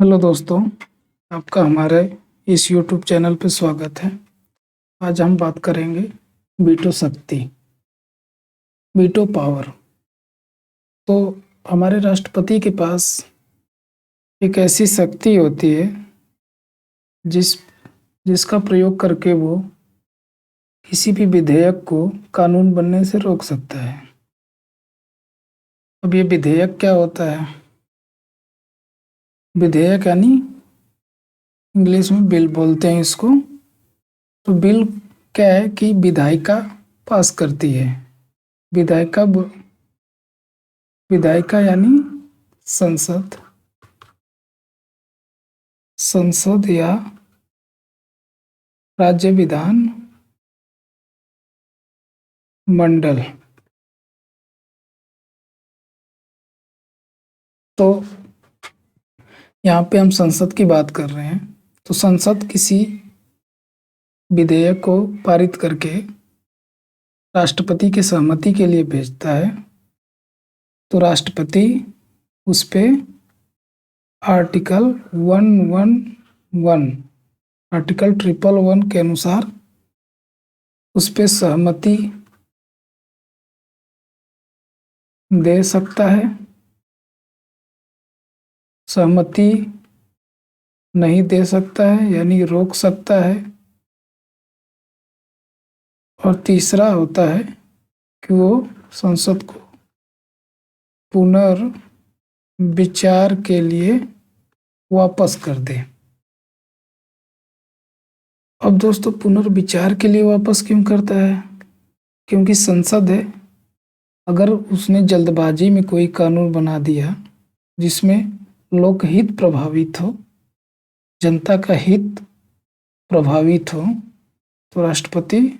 Hello दोस्तों, आपका हमारे इस YouTube चैनल पे स्वागत है। आज हम बात करेंगे वीटो शक्ति, वीटो पावर। तो हमारे राष्ट्रपति के पास एक ऐसी शक्ति होती है जिस जिसका प्रयोग करके वो किसी भी विधेयक को कानून बनने से रोक सकता है। अब ये विधेयक क्या होता है? विधेयक यानी इंग्लिश में बिल बोलते हैं इसको। तो बिल क्या है कि विधायिका पास करती है। विधायिका विधायिका यानी संसद, संसद या राज्य विधान मंडल। तो यहाँ पे हम संसद की बात कर रहे हैं। तो संसद किसी विधेयक को पारित करके राष्ट्रपति की सहमति के लिए भेजता है। तो राष्ट्रपति उस पे आर्टिकल 111 आर्टिकल 111 के अनुसार उस पे सहमति दे सकता है, सहमति नहीं दे सकता है यानी रोक सकता है, और तीसरा होता है कि वो संसद को पुनर्विचार के लिए वापस कर दे। अब दोस्तों, पुनर्विचार के लिए वापस क्यों करता है? क्योंकि संसद है, अगर उसने जल्दबाजी में कोई कानून बना दिया जिसमें लोकहित प्रभावित हो, जनता का हित प्रभावित हो, तो राष्ट्रपति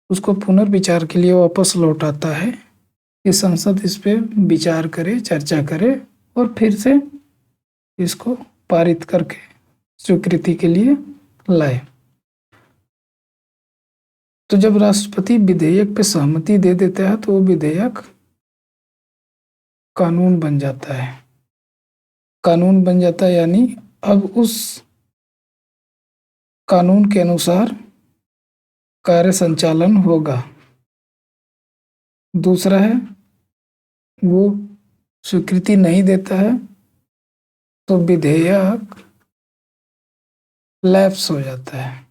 उसको पुनर्विचार के लिए वापस लौटाता है कि संसद इस पे विचार करे, चर्चा करे और फिर से इसको पारित करके स्वीकृति के लिए लाए। तो जब राष्ट्रपति विधेयक पे सहमति दे देता है तो वो विधेयक कानून बन जाता है। कानून बन जाता है यानी अब उस कानून के अनुसार कार्य संचालन होगा। दूसरा है, वो स्वीकृति नहीं देता है तो विधेयक लैप्स हो जाता है,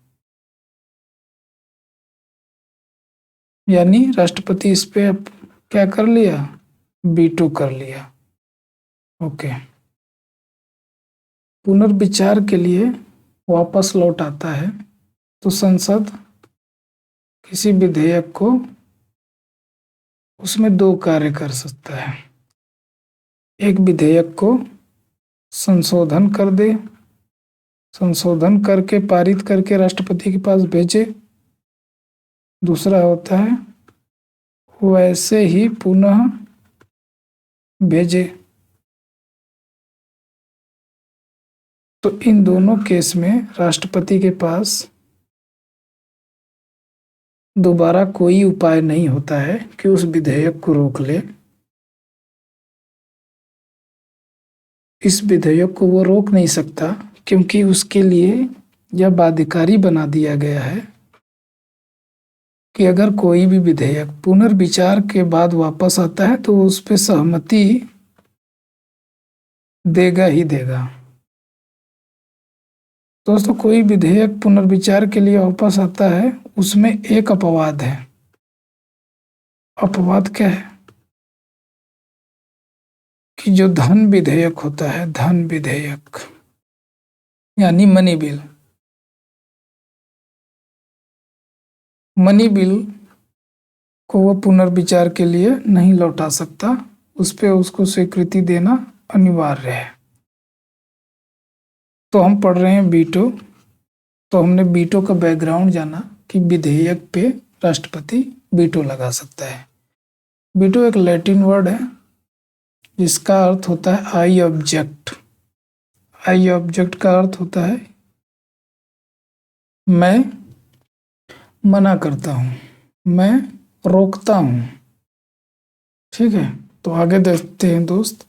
यानी राष्ट्रपति इस पे अब क्या कर लिया? वीटो कर लिया। ओके। पुनर्विचार के लिए वापस लौट आता है तो संसद किसी विधेयक को उसमें दो कार्य कर सकता है। एक, विधेयक को संशोधन कर दे, संशोधन करके पारित करके राष्ट्रपति के पास भेजे। दूसरा होता है वैसे ही पुनः भेजे। तो इन दोनों केस में राष्ट्रपति के पास दोबारा कोई उपाय नहीं होता है कि उस विधेयक को रोक ले। इस विधेयक को वो रोक नहीं सकता क्योंकि उसके लिए यह बाध्यकारी बना दिया गया है कि अगर कोई भी विधेयक पुनर्विचार के बाद वापस आता है तो उस पर सहमति देगा ही देगा। दोस्तों, कोई विधेयक पुनर्विचार के लिए वापस आता है, उसमें एक अपवाद है। अपवाद क्या है? कि जो धन विधेयक होता है, धन विधेयक यानी मनी बिल, मनी बिल को वो पुनर्विचार के लिए नहीं लौटा सकता, उस पे उसको स्वीकृति देना अनिवार्य है। तो हम पढ़ रहे हैं वीटो। तो हमने वीटो का बैकग्राउंड जाना कि विधेयक पे राष्ट्रपति वीटो लगा सकता है। वीटो एक लैटिन वर्ड है जिसका अर्थ होता है आई ऑब्जेक्ट। आई ऑब्जेक्ट का अर्थ होता है मैं मना करता हूँ, मैं रोकता हूँ। ठीक है, तो आगे देखते हैं दोस्त।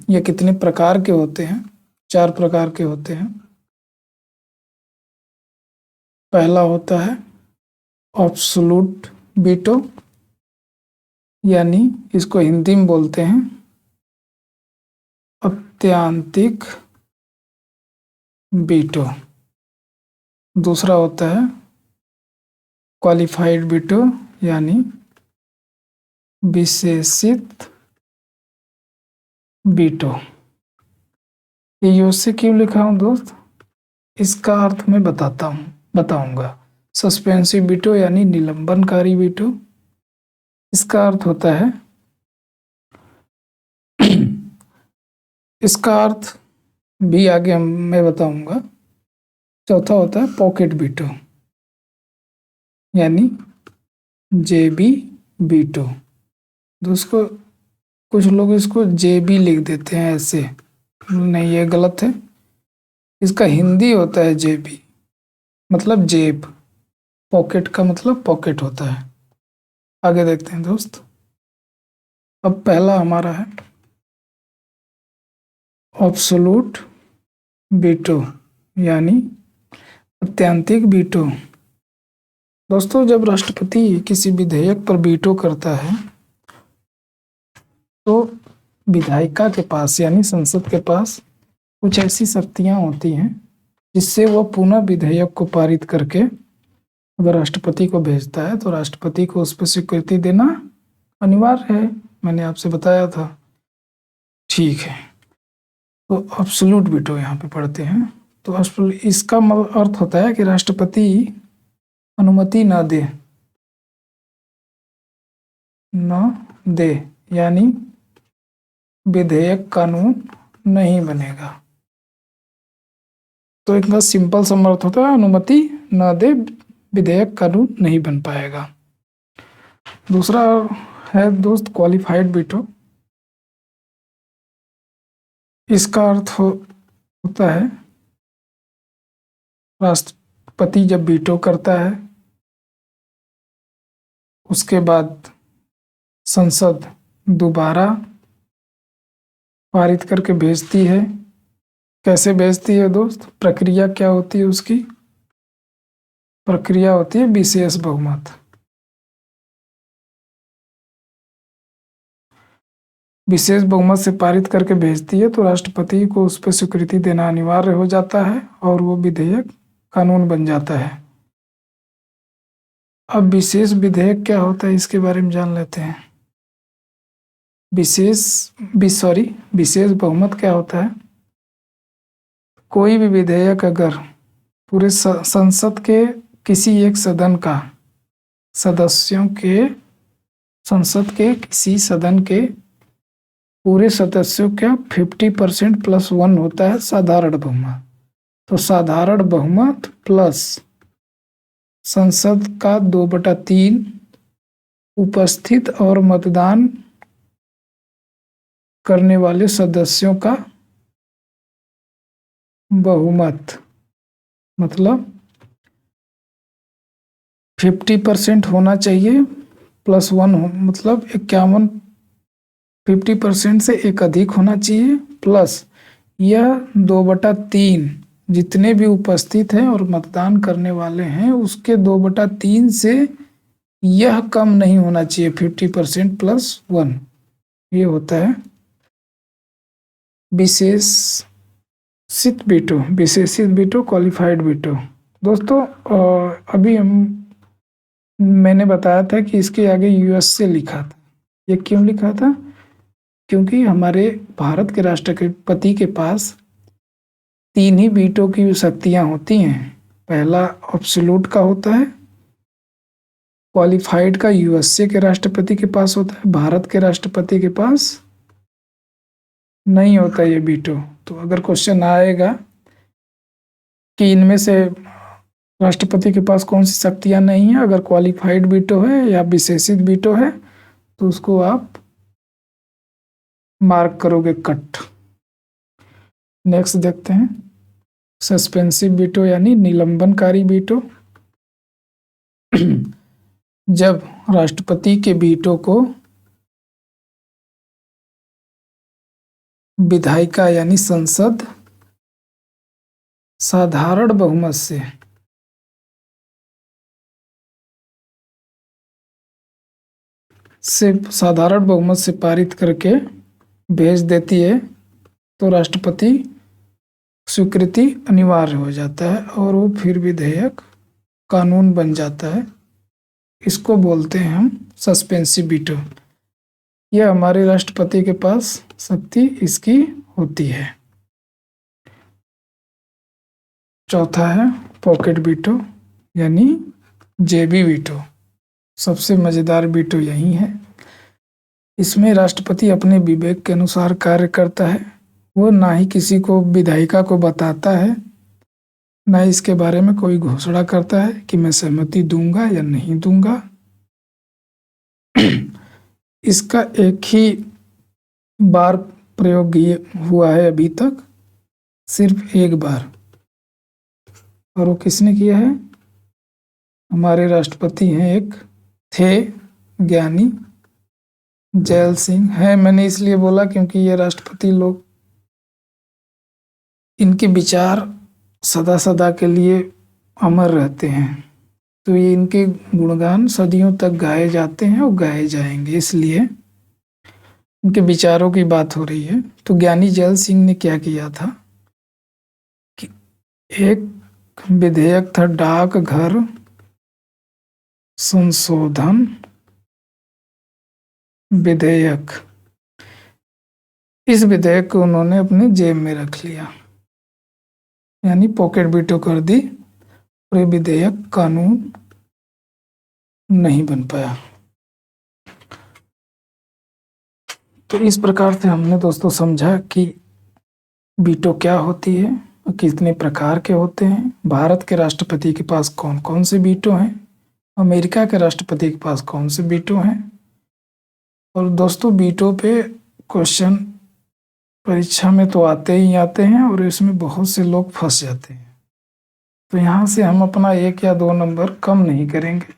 ये कितने प्रकार के होते हैं? 4 प्रकार के होते हैं। पहला होता है एब्सोल्यूट वीटो, यानी इसको हिंदी में बोलते हैं अत्यंतिक वीटो। दूसरा होता है क्वालिफाइड वीटो, यानी विशेषित वीटो। ये यूएसए क्यों लिखा हूँ दोस्त, इसका अर्थ मैं बताऊंगा। सस्पेंसिव वीटो यानी निलंबनकारी वीटो, इसका अर्थ होता है इसका अर्थ भी आगे मैं बताऊंगा। चौथा होता है पॉकेट वीटो, यानी जेबी वीटो। दोस्तों कुछ लोग इसको जेबी लिख देते हैं ऐसे, नहीं, ये गलत है। इसका हिंदी होता है जेबी, मतलब जेब। पॉकेट का मतलब पॉकेट होता है। आगे देखते हैं दोस्त। अब पहला हमारा है एब्सोल्यूट वीटो, यानी अत्यंतिक वीटो। दोस्तों जब राष्ट्रपति किसी विधेयक पर वीटो करता है तो विधायिका के पास यानी संसद के पास कुछ ऐसी शक्तियां होती हैं जिससे वह पुनः विधेयक को पारित करके अगर राष्ट्रपति को भेजता है तो राष्ट्रपति को उस पर स्वीकृति देना अनिवार्य है। मैंने आपसे बताया था। ठीक है, तो एब्सोल्यूट वीटो यहाँ पे पढ़ते हैं। तो इसका अर्थ होता है कि राष्ट्रपति अनुमति न दे, यानी विधेयक कानून नहीं बनेगा। तो इनका सिंपल सा अर्थ होता है अनुमति न दे, विधेयक कानून नहीं बन पाएगा। दूसरा है दोस्त क्वालिफाइड वीटो। इसका अर्थ होता है राष्ट्रपति जब वीटो करता है उसके बाद संसद दोबारा पारित करके भेजती है। कैसे भेजती है दोस्त, प्रक्रिया क्या होती है उसकी? प्रक्रिया होती है विशेष बहुमत। विशेष बहुमत से पारित करके भेजती है तो राष्ट्रपति को उस पर स्वीकृति देना अनिवार्य हो जाता है और वो विधेयक कानून बन जाता है। अब विशेष विधेयक क्या होता है इसके बारे में जान लेते हैं। विशेष बहुमत क्या होता है? कोई भी विधेयक अगर पूरे संसद के किसी एक सदन का संसद के किसी सदन के पूरे सदस्यों का 50% प्लस 1 होता है साधारण बहुमत। तो साधारण बहुमत प्लस संसद का 2/3 उपस्थित और मतदान करने वाले सदस्यों का बहुमत, मतलब 50% होना चाहिए प्लस 1 मतलब 51, 50% से एक अधिक होना चाहिए प्लस यह 2/3 जितने भी उपस्थित हैं और मतदान करने वाले हैं उसके 2/3 से यह कम नहीं होना चाहिए 50% प्लस 1। ये होता है विशेषित वीटो, क्वालिफाइड वीटो। दोस्तों अभी मैंने बताया था कि इसके आगे यूएस से लिखा था। ये क्यों लिखा था? क्योंकि हमारे भारत के राष्ट्रपति के पास 3 ही वीटो की शक्तियां होती हैं। पहला एब्सोल्यूट का होता है, क्वालिफाइड का यूएसए के राष्ट्रपति के पास होता है, भारत के राष्ट्रपति के पास नहीं होता ये वीटो। तो अगर क्वेश्चन आएगा कि इनमें से राष्ट्रपति के पास कौन सी शक्तियां नहीं है, अगर क्वालिफाइड वीटो है या विशेषित वीटो है तो उसको आप मार्क करोगे कट। नेक्स्ट देखते हैं सस्पेंसिव वीटो यानी निलंबनकारी वीटो। जब राष्ट्रपति के वीटो को विधायिका यानी संसद साधारण बहुमत से साधारण बहुमत से पारित करके भेज देती है तो राष्ट्रपति स्वीकृति अनिवार्य हो जाता है और वो फिर विधेयक कानून बन जाता है। इसको बोलते हैं हम सस्पेंसिव वीटो। यह हमारे राष्ट्रपति के पास शक्ति इसकी होती है। चौथा है पॉकेट वीटो यानी जेबी वीटो। सबसे मज़ेदार वीटो यही है। इसमें राष्ट्रपति अपने विवेक के अनुसार कार्य करता है। वो ना ही किसी को विधायिका को बताता है, ना ही इसके बारे में कोई घोषणा करता है कि मैं सहमति दूंगा या नहीं दूंगा। इसका एक ही बार प्रयोग हुआ है अभी तक, सिर्फ एक बार, और वो किसने किया है? हमारे राष्ट्रपति हैं एक थे ज्ञानी जैल सिंह। है मैंने इसलिए बोला क्योंकि ये राष्ट्रपति लोग, इनके विचार सदा सदा के लिए अमर रहते हैं, तो ये इनके गुणगान सदियों तक गाए जाते हैं और गाए जाएंगे। इसलिए इनके विचारों की बात हो रही है। तो ज्ञानी जैल सिंह ने क्या किया था कि एक विधेयक था डाकघर संशोधन विधेयक। इस विधेयक को उन्होंने अपने जेब में रख लिया, यानी पॉकेट वीटो कर दी, और ये विधेयक कानून नहीं बन पाया। तो इस प्रकार से हमने दोस्तों समझा कि वीटो क्या होती है और कितने प्रकार के होते हैं। भारत के राष्ट्रपति के पास कौन कौन से वीटो हैं, अमेरिका के राष्ट्रपति के पास कौन से वीटो हैं। और दोस्तों वीटो पे क्वेश्चन परीक्षा में तो आते ही आते हैं और इसमें बहुत से लोग फंस जाते हैं। तो यहाँ से हम अपना 1 या 2 नंबर कम नहीं करेंगे।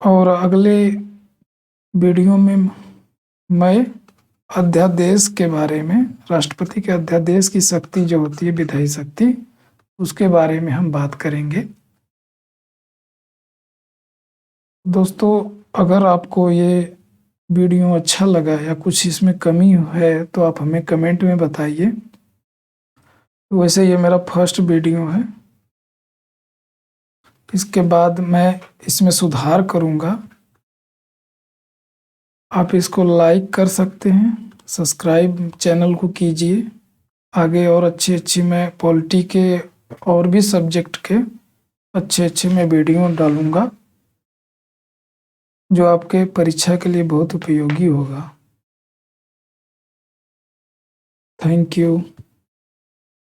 और अगले वीडियो में मैं अध्यादेश के बारे में, राष्ट्रपति के अध्यादेश की शक्ति जो होती है विधायी शक्ति, उसके बारे में हम बात करेंगे। दोस्तों अगर आपको ये वीडियो अच्छा लगा या कुछ इसमें कमी है तो आप हमें कमेंट में बताइए। वैसे ये मेरा फर्स्ट वीडियो है, इसके बाद मैं इसमें सुधार करूँगा। आप इसको लाइक कर सकते हैं, सब्सक्राइब चैनल को कीजिए। आगे और अच्छी मैं पॉलिटी के और भी सब्जेक्ट के अच्छे मैं वीडियो डालूँगा जो आपके परीक्षा के लिए बहुत उपयोगी होगा। Thank you.